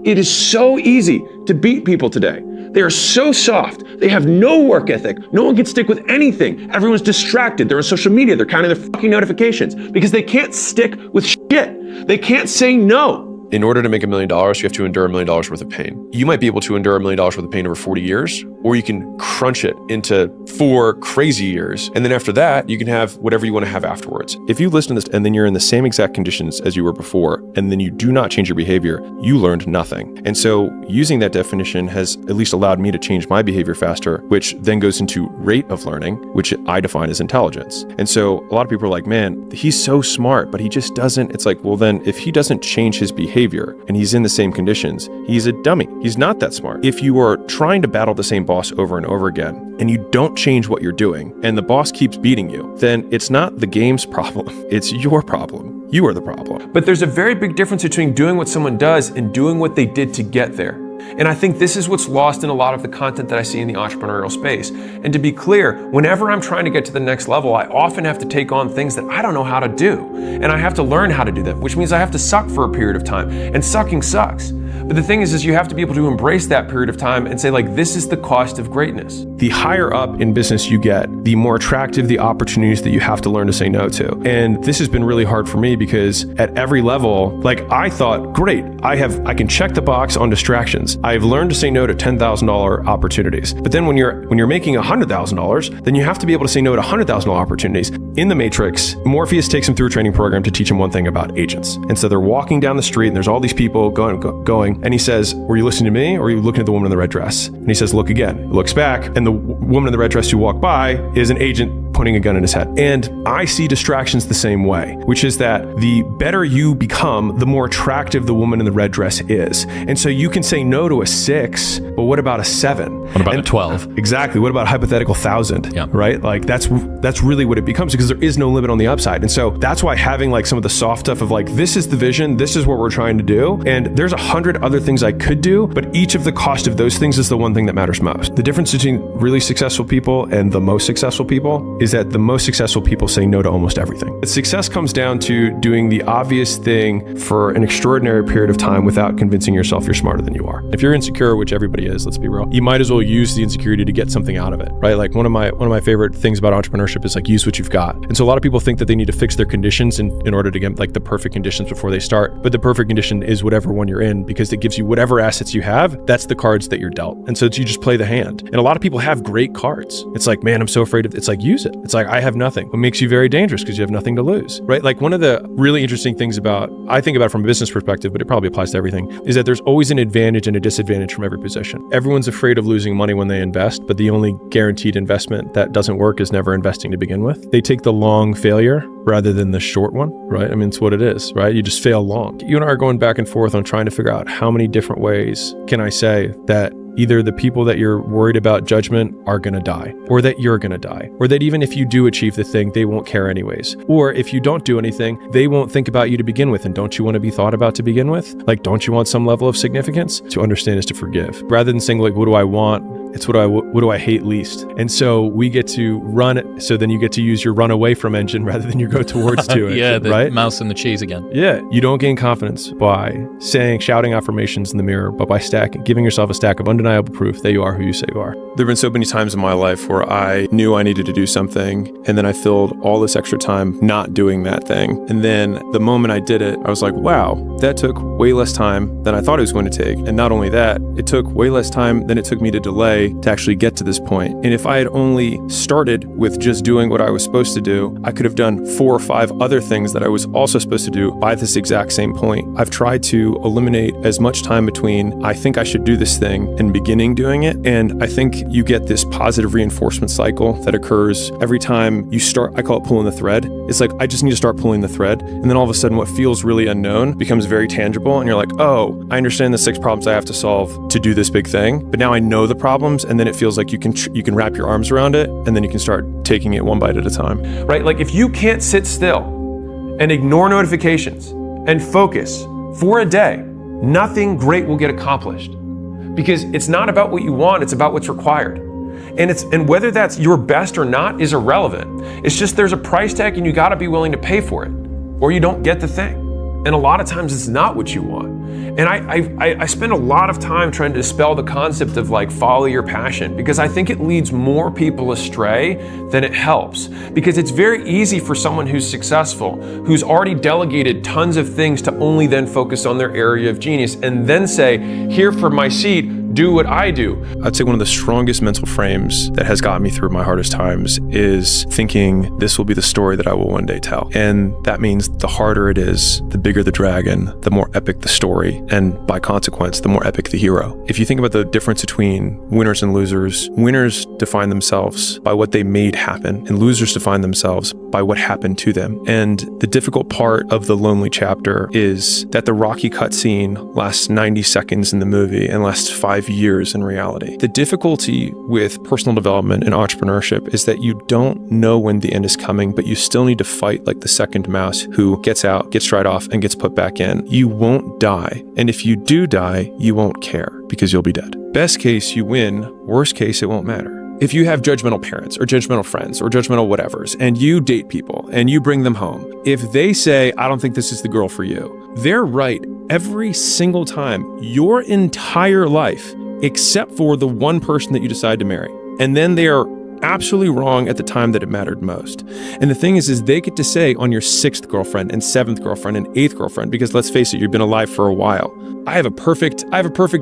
It is so easy to beat people today. They are so soft. They have no work ethic. No one can stick with anything. Everyone's distracted. They're on social media. They're counting their fucking notifications because they can't stick with shit. They can't say no. In order to make $1 million, you have to endure $1 million worth of pain. You might be able to endure $1 million worth of pain over 40 years, or you can crunch it into 4 crazy years. And then after that, you can have whatever you want to have afterwards. If you listen to this and then you're in the same exact conditions as you were before, and then you do not change your behavior, you learned nothing. And so using that definition has at least allowed me to change my behavior faster, which then goes into rate of learning, which I define as intelligence. And so a lot of people are like, man, he's so smart, but he just doesn't. It's like, well, then if he doesn't change his behavior and he's in the same conditions, he's a dummy. He's not that smart. If you are trying to battle the same boss over and over again, and you don't change what you're doing, and the boss keeps beating you, then it's not the game's problem. It's your problem. You are the problem. But there's a very big difference between doing what someone does and doing what they did to get there. And I think this is what's lost in a lot of the content that I see in the entrepreneurial space. And to be clear, whenever I'm trying to get to the next level, I often have to take on things that I don't know how to do. And I have to learn how to do them, which means I have to suck for a period of time. And sucking sucks. But the thing is you have to be able to embrace that period of time and say, like, this is the cost of greatness. The higher up in business you get, the more attractive the opportunities that you have to learn to say no to. And this has been really hard for me because at every level, like I thought, great, I can check the box on distractions. I've learned to say no to $10,000 opportunities. But then when you're making $100,000, then you have to be able to say no to $100,000 opportunities. In the Matrix, Morpheus takes them through a training program to teach them one thing about agents. And so they're walking down the street and there's all these people going, and he says, were you listening to me or were you looking at the woman in the red dress? And he says, look again. He looks back and the woman in the red dress who walked by is an agent pointing a gun in his head. And I see distractions the same way, which is that the better you become, the more attractive the woman in the red dress is. And so you can say no to a 6, but what about a 7? What about a 12? Exactly. What about a hypothetical 1,000? Yeah. Right? Like that's really what it becomes because there is no limit on the upside. And so that's why having like some of the soft stuff of like, this is the vision, this is what we're trying to do. And there's 100 other things I could do, but each of the cost of those things is the one thing that matters most. The difference between really successful people and the most successful people is that the most successful people say no to almost everything. Success comes down to doing the obvious thing for an extraordinary period of time without convincing yourself you're smarter than you are. If you're insecure, which everybody is, let's be real, you might as well use the insecurity to get something out of it, right? Like one of my favorite things about entrepreneurship is like use what you've got. And so a lot of people think that they need to fix their conditions in order to get like the perfect conditions before they start. But the perfect condition is whatever one you're in because it gives you whatever assets you have. That's the cards that you're dealt. And so you just play the hand. And a lot of people have great cards. It's like, man, I'm so afraid of, it's like, use it. It's like, I have nothing. It makes you very dangerous because you have nothing to lose, right? Like one of the really interesting things I think about from a business perspective, but it probably applies to everything, is that there's always an advantage and a disadvantage from every position. Everyone's afraid of losing money when they invest, but the only guaranteed investment that doesn't work is never investing to begin with. They take the long failure rather than the short one, right? I mean, it's what it is, right? You just fail long. You and I are going back and forth on trying to figure out how many different ways can I say that either the people that you're worried about judgment are going to die, or that you're going to die, or that even if you do achieve the thing, they won't care anyways. Or if you don't do anything, they won't think about you to begin with. And don't you want to be thought about to begin with? Like, don't you want some level of significance? To understand is to forgive. Rather than saying like, what do I want? It's what do I hate least? And so we get to run. So then you get to use your run away from engine rather than you go towards to it. Yeah, the right? mouse and the cheese again. Yeah, you don't gain confidence by shouting affirmations in the mirror, but by giving yourself a stack of undeniable proof that you are who you say you are. There have been so many times in my life where I knew I needed to do something, and then I filled all this extra time not doing that thing. And then the moment I did it, I was like, wow, that took way less time than I thought it was going to take. And not only that, it took way less time than it took me to delay to actually get to this point. And if I had only started with just doing what I was supposed to do, I could have done 4 or 5 other things that I was also supposed to do by this exact same point. I've tried to eliminate as much time between I think I should do this thing and beginning doing it. And I think you get this positive reinforcement cycle that occurs every time you start. I call it pulling the thread. It's like, I just need to start pulling the thread. And then all of a sudden what feels really unknown becomes very tangible. And you're like, oh, I understand the 6 problems I have to solve to do this big thing. But now I know the problems. And then it feels like you can wrap your arms around it. And then you can start taking it one bite at a time. Right? Like if you can't sit still and ignore notifications and focus for a day, nothing great will get accomplished. Because it's not about what you want, it's about what's required. And whether that's your best or not is irrelevant. It's just there's a price tag and you gotta be willing to pay for it, or you don't get the thing. And a lot of times it's not what you want. And I spend a lot of time trying to dispel the concept of like follow your passion, because I think it leads more people astray than it helps. Because it's very easy for someone who's successful, who's already delegated tons of things, to only then focus on their area of genius and then say, here for my seat, do what I do. I'd say one of the strongest mental frames that has gotten me through my hardest times is thinking this will be the story that I will one day tell. And that means the harder it is, the bigger the dragon, the more epic the story, and by consequence, the more epic the hero. If you think about the difference between winners and losers, winners define themselves by what they made happen, and losers define themselves by what happened to them. And the difficult part of the lonely chapter is that the Rocky cutscene lasts 90 seconds in the movie and lasts 5 years in reality. The difficulty with personal development and entrepreneurship is that you don't know when the end is coming, but you still need to fight like the second mouse who gets out, gets dried off, and gets put back in. You won't die. And if you do die, you won't care because you'll be dead. Best case, you win. Worst case, it won't matter. If you have judgmental parents or judgmental friends or judgmental whatevers, and you date people and you bring them home, if they say, I don't think this is the girl for you, they're right every single time, your entire life, except for the one person that you decide to marry. And then they are absolutely wrong at the time that it mattered most. And the thing is they get to say on your 6th girlfriend and 7th girlfriend and 8th girlfriend, because let's face it, you've been alive for a while. I have a perfect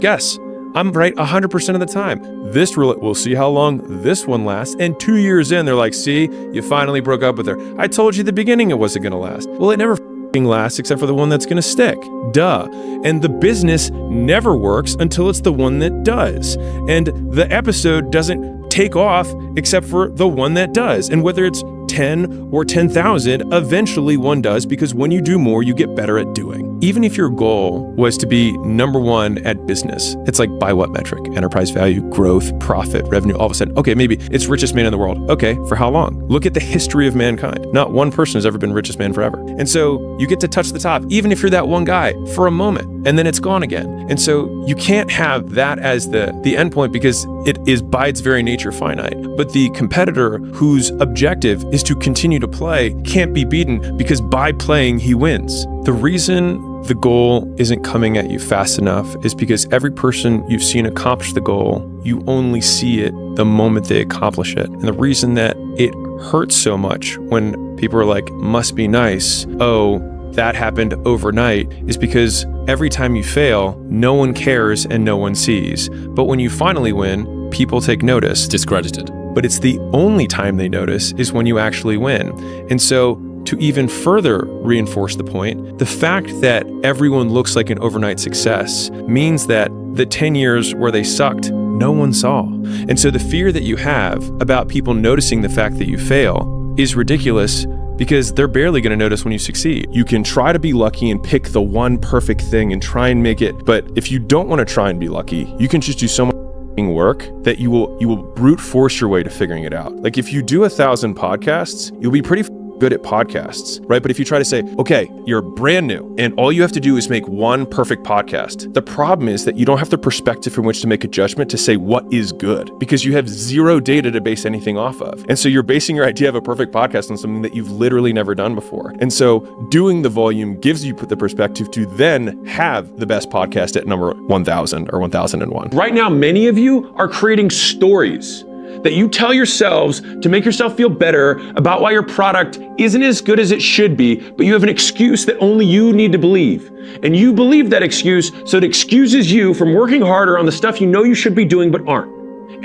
guess. I'm right 100% of the time. This roulette, we'll see how long this one lasts. And 2 years in, they're like, see, you finally broke up with her. I told you at the beginning it wasn't gonna last. Well, it never lasts except for the one that's gonna stick. Duh. And the business never works until it's the one that does. And the episode doesn't take off except for the one that does. And whether it's 10 or 10,000, eventually one does, because when you do more, you get better at doing. Even if your goal was to be number one at business, it's like by what metric? Enterprise value, growth, profit, revenue, all of a sudden, okay, maybe it's richest man in the world. Okay, for how long? Look at the history of mankind. Not one person has ever been richest man forever. And so you get to touch the top, even if you're that one guy, for a moment, and then it's gone again. And so you can't have that as the end point, because it is by its very nature finite. But the competitor whose objective is to continue to play can't be beaten, because by playing, he wins. The reason the goal isn't coming at you fast enough is because every person you've seen accomplish the goal, you only see it the moment they accomplish it. And the reason that it hurts so much when people are like, must be nice, oh, that happened overnight, is because every time you fail, no one cares and no one sees. But when you finally win, people take notice. Discredited. But it's the only time they notice is when you actually win. And so to even further reinforce the point, the fact that everyone looks like an overnight success means that the 10 years where they sucked, no one saw. And so the fear that you have about people noticing the fact that you fail is ridiculous, because they're barely going to notice when you succeed. You can try to be lucky and pick the one perfect thing and try and make it, but if you don't want to try and be lucky, you can just do so much work that you will brute force your way to figuring it out. Like if you do 1,000 podcasts, you'll be pretty good at podcasts, right? But if you try to say, okay, you're brand new and all you have to do is make one perfect podcast, the problem is that you don't have the perspective from which to make a judgment to say what is good, because you have zero data to base anything off of. And so you're basing your idea of a perfect podcast on something that you've literally never done before. And so doing the volume gives you the perspective to then have the best podcast at number 1,000 or 1,001. Right now, many of you are creating stories that you tell yourselves to make yourself feel better about why your product isn't as good as it should be, but you have an excuse that only you need to believe. And you believe that excuse, so it excuses you from working harder on the stuff you know you should be doing but aren't.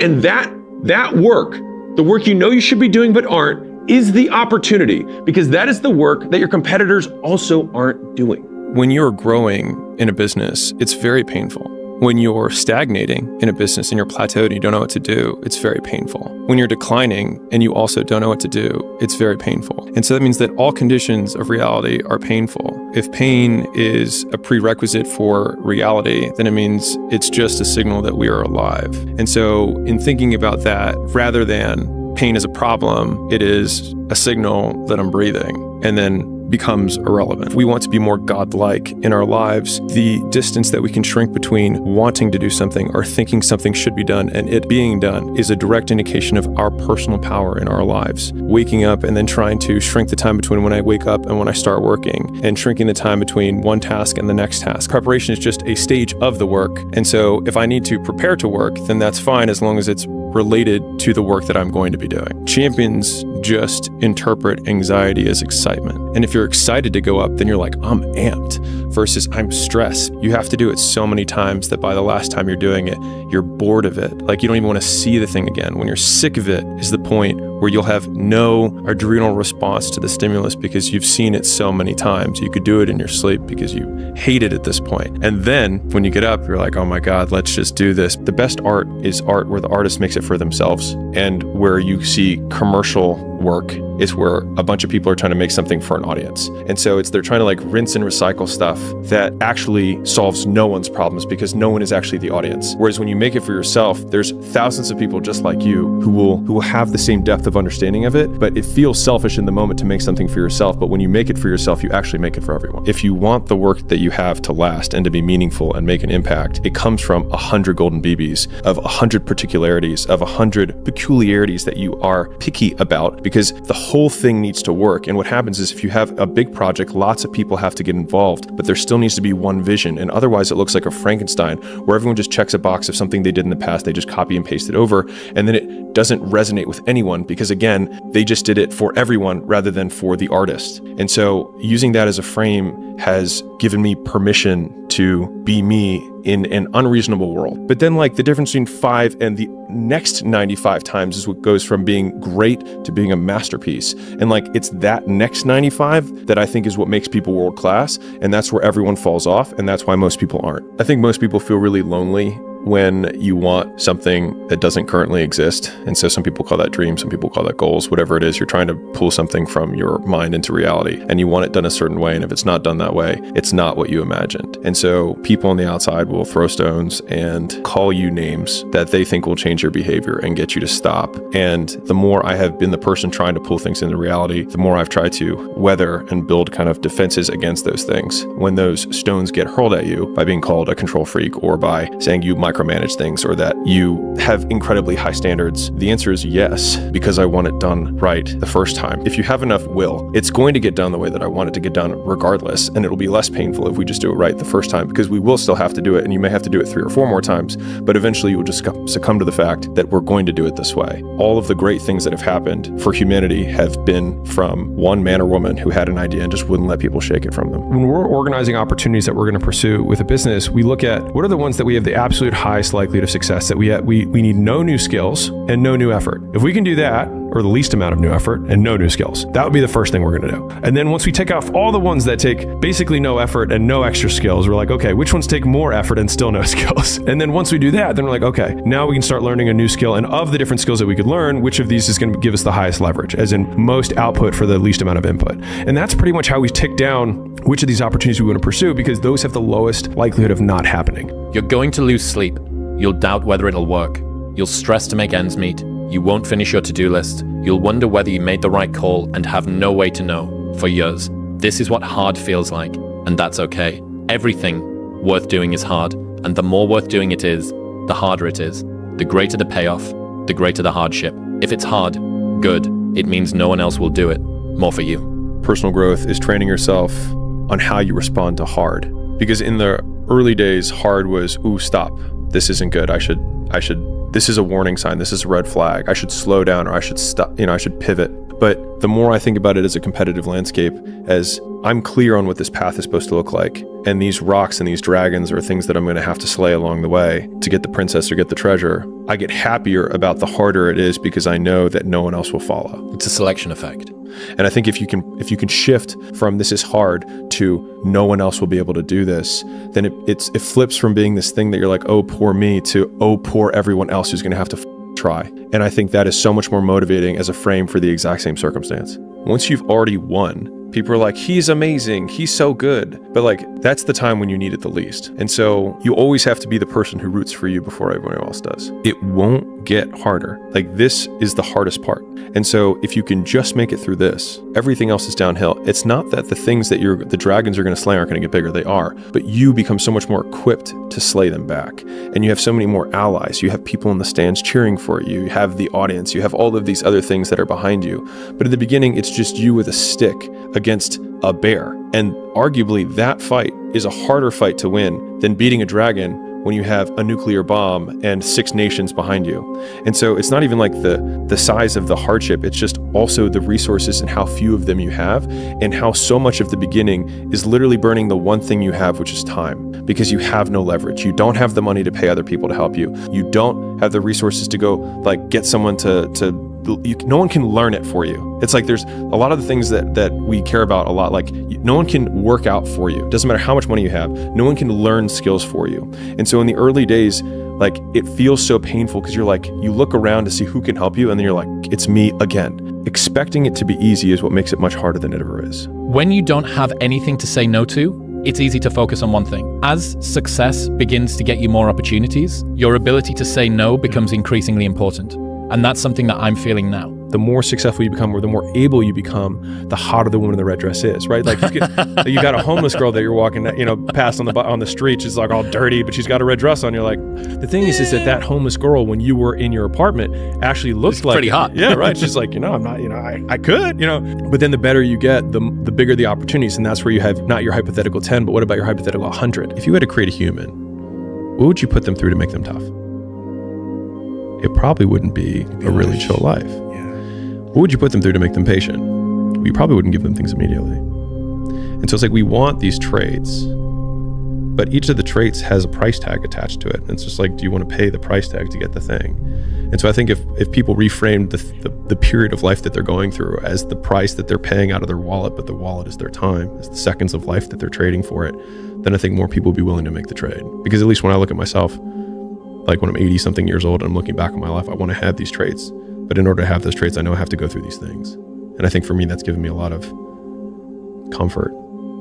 And that work, the work you know you should be doing but aren't, is the opportunity, because that is the work that your competitors also aren't doing. When you're growing in a business, it's very painful. When you're stagnating in a business and you're plateaued and you don't know what to do, it's very painful. When you're declining and you also don't know what to do, it's very painful. And so that means that all conditions of reality are painful. If pain is a prerequisite for reality, then it means it's just a signal that we are alive. And so in thinking about that, rather than pain as a problem, it is a signal that I'm breathing. And then becomes irrelevant. If we want to be more godlike in our lives, the distance that we can shrink between wanting to do something or thinking something should be done and it being done is a direct indication of our personal power in our lives. Waking up and then trying to shrink the time between when I wake up and when I start working, and shrinking the time between one task and the next task. Preparation is just a stage of the work. And so if I need to prepare to work, then that's fine as long as it's related to the work that I'm going to be doing. Champions just interpret anxiety as excitement. And if you're excited to go up, then you're like, I'm amped, versus I'm stressed. You have to do it so many times that by the last time you're doing it, you're bored of it. Like you don't even want to see the thing again. When you're sick of it is the point where you'll have no adrenal response to the stimulus because you've seen it so many times. You could do it in your sleep because you hate it at this point. And then when you get up, you're like, oh my God, let's just do this. The best art is art where the artist makes it for themselves, and where you see commercial work is where a bunch of people are trying to make something for an audience. And so they're trying to like rinse and recycle stuff that actually solves no one's problems because no one is actually the audience. Whereas when you make it for yourself, there's thousands of people just like you who will have the same depth of understanding of it, but it feels selfish in the moment to make something for yourself. But when you make it for yourself, you actually make it for everyone. If you want the work that you have to last and to be meaningful and make an impact, it comes from 100 golden BBs of 100 particularities, of 100 peculiarities that you are picky about, because the whole thing needs to work. And what happens is if you have a big project, lots of people have to get involved, but there still needs to be one vision. And otherwise it looks like a Frankenstein where everyone just checks a box of something they did in the past, they just copy and paste it over, and then it doesn't resonate with anyone because again, they just did it for everyone rather than for the artist. And so using that as a frame has given me permission to be me in an unreasonable world. But then like the difference between 5 and the next 95 times is what goes from being great to being a masterpiece. And like it's that next 95 that I think is what makes people world class. And that's where everyone falls off. And that's why most people aren't. I think most people feel really lonely when you want something that doesn't currently exist. And so some people call that dreams, some people call that goals, whatever it is, you're trying to pull something from your mind into reality and you want it done a certain way. And if it's not done that way, it's not what you imagined. And so people on the outside will throw stones and call you names that they think will change your behavior and get you to stop. And the more I have been the person trying to pull things into reality, the more I've tried to weather and build kind of defenses against those things. When those stones get hurled at you by being called a control freak or by saying you micromanage things or that you have incredibly high standards, the answer is yes, because I want it done right the first time. If you have enough will, it's going to get done the way that I want it to get done regardless, and it'll be less painful if we just do it right the first time, because we will still have to do it, and you may have to do it 3 or 4 more times, but eventually you will just succumb to the fact that we're going to do it this way. All of the great things that have happened for humanity have been from one man or woman who had an idea and just wouldn't let people shake it from them. When we're organizing opportunities that we're going to pursue with a business, we look at what are the ones that we have the absolute highest likelihood of success, that we need no new skills and no new effort. If we can do that, or the least amount of new effort and no new skills, that would be the first thing we're going to do. And then once we take off all the ones that take basically no effort and no extra skills, we're like, okay, which ones take more effort and still no skills? And then once we do that, then we're like, okay, now we can start learning a new skill. And of the different skills that we could learn, which of these is going to give us the highest leverage, as in most output for the least amount of input? And that's pretty much how we tick down which of these opportunities we want to pursue, because those have the lowest likelihood of not happening. You're going to lose sleep. You'll doubt whether it'll work. You'll stress to make ends meet. You won't finish your to-do list. You'll wonder whether you made the right call and have no way to know for years. This is what hard feels like, and that's okay. Everything worth doing is hard, and the more worth doing it is, the harder it is. The greater the payoff, the greater the hardship. If it's hard, good. It means no one else will do it. More for you. Personal growth is training yourself on how you respond to hard. Because in the early days, hard was, ooh, stop. This isn't good. This is a warning sign. This is a red flag. I should slow down, or I should stop, I should pivot. But the more I think about it as a competitive landscape, as I'm clear on what this path is supposed to look like, and these rocks and these dragons are things that I'm going to have to slay along the way to get the princess or get the treasure, I get happier about the harder it is because I know that no one else will follow. It's a selection effect. And I think if you can shift from this is hard to no one else will be able to do this, then it flips from being this thing that you're like, oh, poor me, to oh, poor everyone else who's going to have to try. And I think that is so much more motivating as a frame for the exact same circumstance. Once you've already won, People are like, he's amazing, he's so good. But like, that's the time when you need it the least. And so you always have to be the person who roots for you before everyone else does. It won't get harder. Like, this is the hardest part. And so if you can just make it through this, everything else is downhill. It's not that the things that the dragons are going to slay aren't going to get bigger. They are. But you become so much more equipped to slay them back. And you have so many more allies. You have people in the stands cheering for you. You have the audience. You have all of these other things that are behind you. But at the beginning, it's just you with a stick against a bear. And arguably, that fight is a harder fight to win than beating a dragon when you have a nuclear bomb and 6 nations behind you. And so it's not even like the size of the hardship, it's just also the resources and how few of them you have, and how so much of the beginning is literally burning the one thing you have, which is time, because you have no leverage. You don't have the money to pay other people to help you. You don't have the resources to go like get someone no one can learn it for you. It's like there's a lot of the things that we care about a lot, like no one can work out for you. It doesn't matter how much money you have, no one can learn skills for you. And so in the early days, like, it feels so painful because you're like, you look around to see who can help you, and then you're like, it's me again. Expecting it to be easy is what makes it much harder than it ever is. When you don't have anything to say no to, it's easy to focus on one thing. As success begins to get you more opportunities, your ability to say no becomes increasingly important. And that's something that I'm feeling now. The more successful you become, or the more able you become, the hotter the woman in the red dress is, right? Like, you got a homeless girl that you're walking, past on the street. She's like all dirty, but she's got a red dress on. You're like, the thing is that homeless girl, when you were in your apartment, actually looked like pretty hot. Yeah, right. She's like, I'm not, I could, But then the better you get, the bigger the opportunities, and that's where you have not your hypothetical 10, but what about your hypothetical 100? If you had to create a human, what would you put them through to make them tough? It probably wouldn't be a really chill life. Yeah. What would you put them through to make them patient? Well, you probably wouldn't give them things immediately. And so it's like, we want these traits, but each of the traits has a price tag attached to it. And it's just like, do you want to pay the price tag to get the thing? And so I think if people reframed the period of life that they're going through as the price that they're paying out of their wallet, but the wallet is their time, as the seconds of life that they're trading for it, then I think more people would be willing to make the trade. Because at least when I look at myself, like when I'm 80 something years old and I'm looking back on my life, I want to have these traits. But in order to have those traits, I know I have to go through these things. And I think for me, that's given me a lot of comfort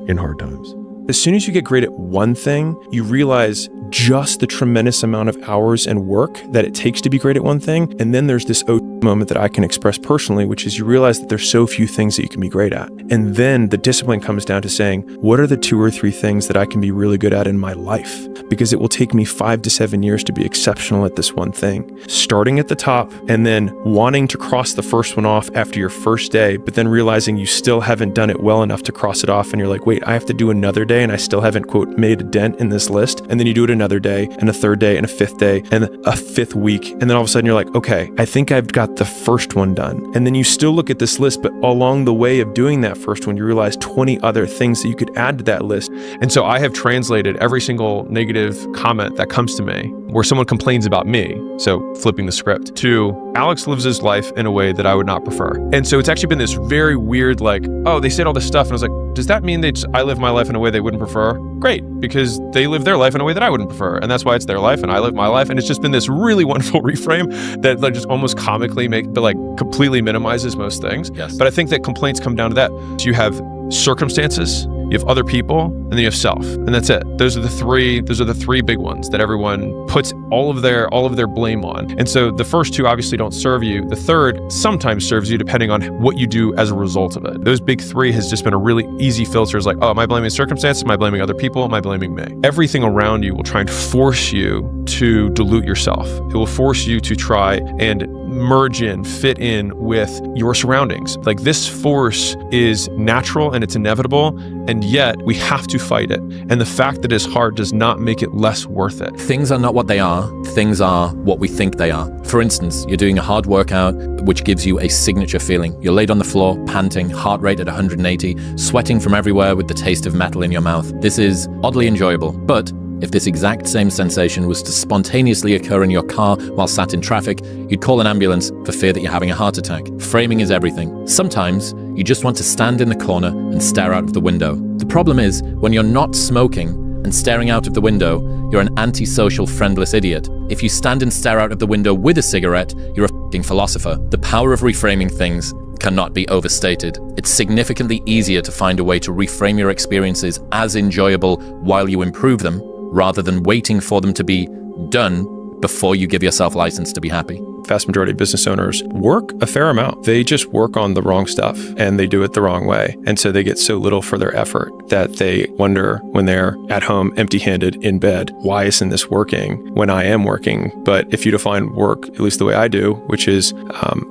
in hard times. As soon as you get great at one thing, you realize just the tremendous amount of hours and work that it takes to be great at one thing. And then there's this moment that I can express personally, which is you realize that there's so few things that you can be great at. And then the discipline comes down to saying, what are the 2 or 3 things that I can be really good at in my life? Because it will take me 5 to 7 years to be exceptional at this one thing. Starting at the top and then wanting to cross the first one off after your first day, but then realizing you still haven't done it well enough to cross it off. And you're like, wait, I have to do another day and I still haven't, quote, made a dent in this list. And then you do it another day and a third day and a 5th day and a 5th week. And then all of a sudden you're like, okay, I think I've got the first one done. And then you still look at this list, but along the way of doing that first one, you realize 20 other things that you could add to that list. And so I have translated every single negative comment that comes to me where someone complains about me, so flipping the script, to Alex lives his life in a way that I would not prefer. And so it's actually been this very weird, like, oh, they said all this stuff. And I was like, does that mean I live my life in a way they wouldn't prefer? Great, because they live their life in a way that I wouldn't prefer. And that's why it's their life and I live my life. And it's just been this really wonderful reframe that like just almost comically completely minimizes most things. Yes. But I think that complaints come down to that. So you have circumstances, you have other people, and then you have self. And that's it. Those are the three big ones that everyone puts all of their blame on. And so the first 2 obviously don't serve you. The third sometimes serves you depending on what you do as a result of it. Those big 3 has just been a really easy filter. It's like, oh, am I blaming circumstances? Am I blaming other people? Am I blaming me? Everything around you will try and force you to dilute yourself. It will force you to try and merge in, fit in with your surroundings. Like, this force is natural and it's inevitable, and yet we have to fight it. And the fact that it's hard does not make it less worth it. Things are not what they are. Things are what we think they are. For instance, you're doing a hard workout, which gives you a signature feeling. You're laid on the floor, panting, heart rate at 180, sweating from everywhere with the taste of metal in your mouth. This is oddly enjoyable, but if this exact same sensation was to spontaneously occur in your car while sat in traffic, you'd call an ambulance for fear that you're having a heart attack. Framing is everything. Sometimes you just want to stand in the corner and stare out of the window. The problem is, when you're not smoking and staring out of the window, you're an antisocial, friendless idiot. If you stand and stare out of the window with a cigarette, you're a f***ing philosopher. The power of reframing things cannot be overstated. It's significantly easier to find a way to reframe your experiences as enjoyable while you improve them, rather than waiting for them to be done before you give yourself license to be happy. Vast majority of business owners work a fair amount. They just work on the wrong stuff and they do it the wrong way. And so they get so little for their effort that they wonder when they're at home empty-handed in bed, why isn't this working when I am working? But if you define work, at least the way I do, which is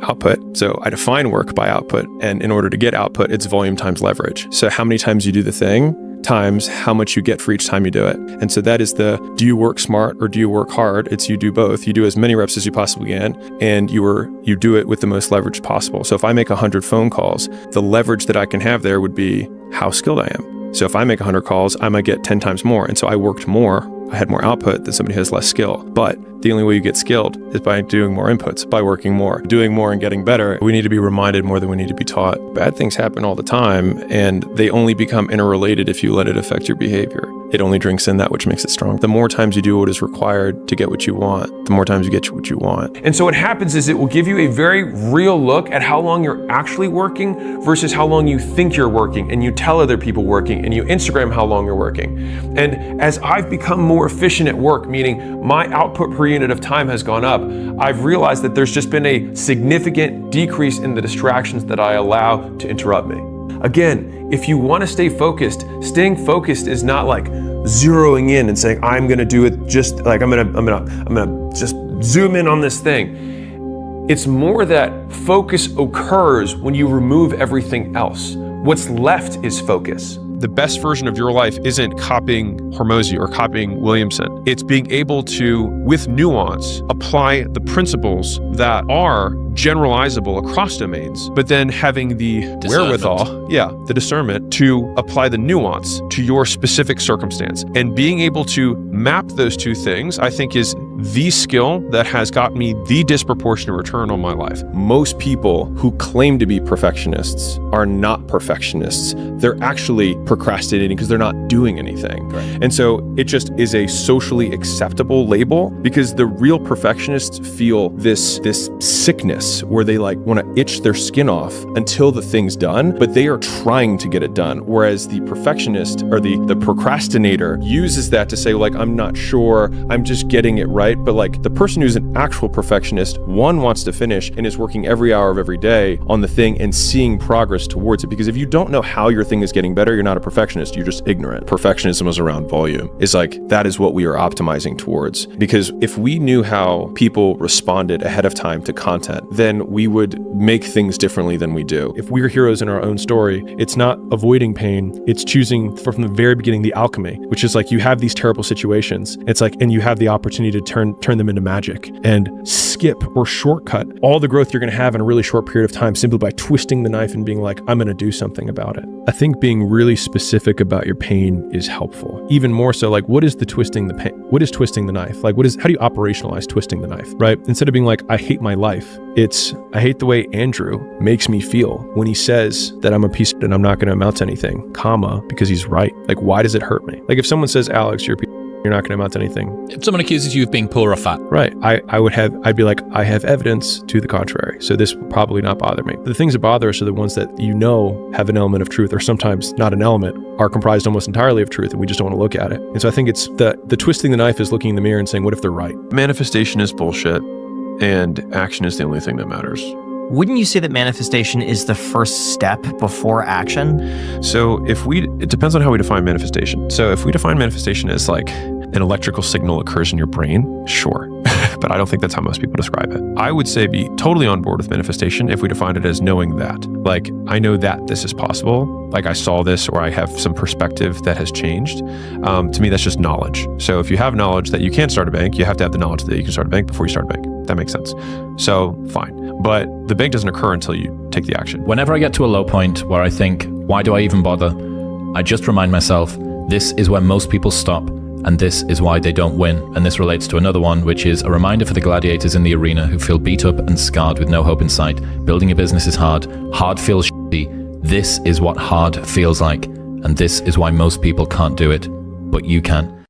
output. So I define work by output. And in order to get output, it's volume times leverage. So how many times you do the thing times how much you get for each time you do it. And so that is the, do you work smart or do you work hard? It's you do both. You do as many reps as you possibly can, and you do it with the most leverage possible. So if I make 100 phone calls, the leverage that I can have there would be how skilled I am. So if I make 100 calls, I might get 10 times more. And so I worked more. I had more output than somebody who has less skill. But the only way you get skilled is by doing more inputs, by working more, doing more and getting better. We need to be reminded more than we need to be taught. Bad things happen all the time, and they only become interrelated if you let it affect your behavior. It only drinks in that which makes it strong. The more times you do what is required to get what you want, the more times you get what you want. And so what happens is it will give you a very real look at how long you're actually working versus how long you think you're working, and you tell other people working, and you Instagram how long you're working. And as I've become more efficient at work, meaning my output per unit of time has gone up, I've realized that there's just been a significant decrease in the distractions that I allow to interrupt me. Again, if you want to stay focused, staying focused is not like zeroing in and saying, I'm going to do it just like I'm going to just zoom in on this thing. It's more that focus occurs when you remove everything else. What's left is focus. The best version of your life isn't copying Hormozy or copying Williamson. It's being able to, with nuance, apply the principles that are generalizable across domains, but then having the wherewithal, the discernment to apply the nuance to your specific circumstance. And being able to map those two things, I think, is the skill that has got me the disproportionate return on my life. Most people who claim to be perfectionists are not perfectionists. They're actually procrastinating because they're not doing anything. Right. And so it just is a socially acceptable label, because the real perfectionists feel this sickness where they like want to itch their skin off until the thing's done, but they are trying to get it done. Whereas the perfectionist or the procrastinator uses that to say, like, I'm not sure, I'm just getting it right. But like the person who's an actual perfectionist, one wants to finish and is working every hour of every day on the thing and seeing progress towards it. Because if you don't know how your thing is getting better, you're not a perfectionist, you're just ignorant. Perfectionism is around volume. It's like, that is what we are optimizing towards. Because if we knew how people responded ahead of time to content, then we would make things differently than we do. If we're heroes in our own story, it's not avoiding pain, it's choosing from the very beginning the alchemy, which is like, you have these terrible situations. It's like, and you have the opportunity to turn them into magic and skip or shortcut all the growth you're going to have in a really short period of time simply by twisting the knife and being like, I'm going to do something about it. I think being really specific about your pain is helpful. Even more so, like, what is the twisting the pain? What is twisting the knife? Like, how do you operationalize twisting the knife, right? Instead of being like, I hate my life, it's, I hate the way Andrew makes me feel when he says that I'm a piece of and I'm not going to amount to anything, comma, because he's right. Like, why does it hurt me? Like, if someone says, Alex, you're not going to amount to anything. If someone accuses you of being poor or fat. Right. I'd be like, I have evidence to the contrary. So this will probably not bother me. But the things that bother us are the ones that you know have an element of truth, or sometimes not an element, are comprised almost entirely of truth, and we just don't want to look at it. And so I think it's the twisting the knife is looking in the mirror and saying, what if they're right? Manifestation is bullshit, and action is the only thing that matters. Wouldn't you say that manifestation is the first step before action? So it depends on how we define manifestation. So if we define manifestation as like an electrical signal occurs in your brain, sure. But I don't think that's how most people describe it. I would say be totally on board with manifestation if we define it as knowing that. Like, I know that this is possible. Like, I saw this, or I have some perspective that has changed. To me, that's just knowledge. So if you have knowledge that you can't start a bank, you have to have the knowledge that you can start a bank before you start a bank. That makes sense. So fine. But the bank doesn't occur until you take the action. Whenever I get to a low point where I think, why do I even bother? I just remind myself, this is where most people stop, and this is why they don't win. And this relates to another one, which is a reminder for the gladiators in the arena who feel beat up and scarred with no hope in sight. Building a business is hard. Hard feels shitty. This is what hard feels like. And this is why most people can't do it, but you can.